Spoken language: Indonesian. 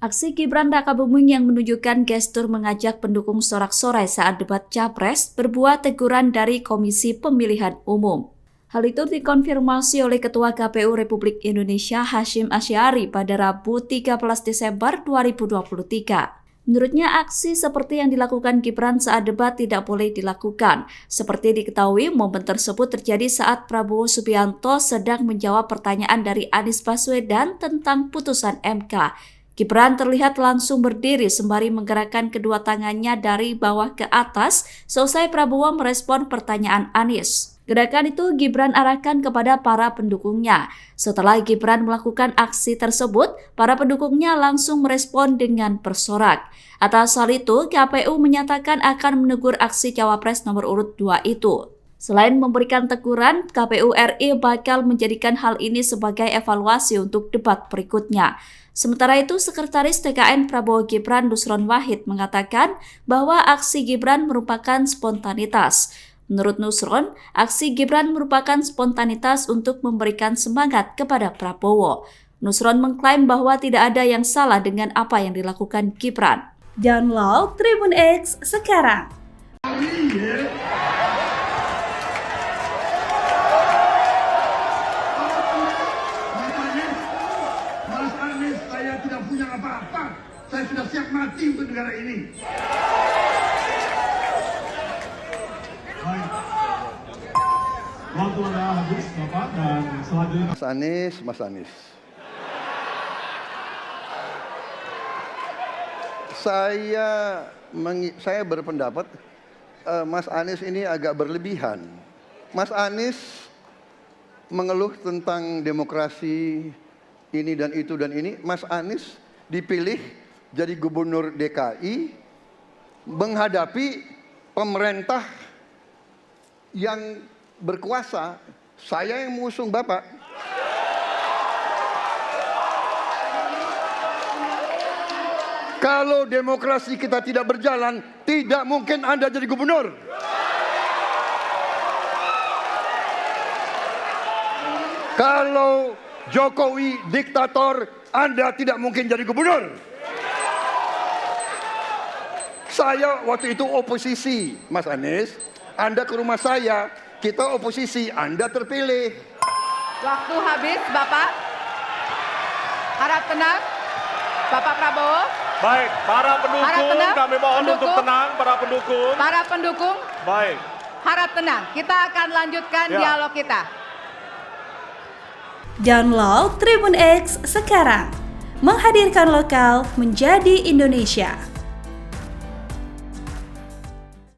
Aksi Gibran Rakabuming yang menunjukkan gestur mengajak pendukung sorak-sorai saat debat Capres berbuah teguran dari Komisi Pemilihan Umum. Hal itu dikonfirmasi oleh Ketua KPU Republik Indonesia Hasyim Asy'ari pada Rabu 13 Desember 2023. Menurutnya, aksi seperti yang dilakukan Gibran saat debat tidak boleh dilakukan. Seperti diketahui, momen tersebut terjadi saat Prabowo Subianto sedang menjawab pertanyaan dari Anies Baswedan tentang putusan MK. Gibran terlihat langsung berdiri sembari menggerakkan kedua tangannya dari bawah ke atas seusai Prabowo merespon pertanyaan Anies. Gerakan itu Gibran arahkan kepada para pendukungnya. Setelah Gibran melakukan aksi tersebut, para pendukungnya langsung merespon dengan bersorak. Atas hal itu, KPU menyatakan akan menegur aksi Cawapres nomor urut 2 itu. Selain memberikan teguran, KPU RI bakal menjadikan hal ini sebagai evaluasi untuk debat berikutnya. Sementara itu, Sekretaris TKN Prabowo Gibran Nusron Wahid mengatakan bahwa aksi Gibran merupakan spontanitas. Menurut Nusron, aksi Gibran merupakan spontanitas untuk memberikan semangat kepada Prabowo. Nusron mengklaim bahwa tidak ada yang salah dengan apa yang dilakukan Gibran. Download Tribun X sekarang. Mas Anies, saya tidak punya apa-apa. Saya sudah siap mati untuk negara ini. Baik. Waktu Anda habis, Bapak, dan selanjutnya Mas Anies. Saya berpendapat Mas Anies ini agak berlebihan. Mas Anies mengeluh tentang demokrasi ini dan itu dan ini. Mas Anies dipilih jadi gubernur DKI menghadapi pemerintah yang berkuasa. Saya yang mengusung Bapak. Kalau demokrasi kita tidak berjalan, tidak mungkin Anda jadi gubernur. Kalau Jokowi diktator, Anda tidak mungkin jadi gubernur. Saya waktu itu oposisi, Mas Anies. Anda ke rumah saya, kita oposisi, Anda terpilih. Waktu habis, Bapak. Harap tenang, Bapak Prabowo. Baik, para pendukung, kami mohon untuk tenang, para pendukung. Para pendukung, baik. Harap tenang, kita akan lanjutkan dialog kita. Download Tribun X sekarang. Menghadirkan lokal menjadi Indonesia.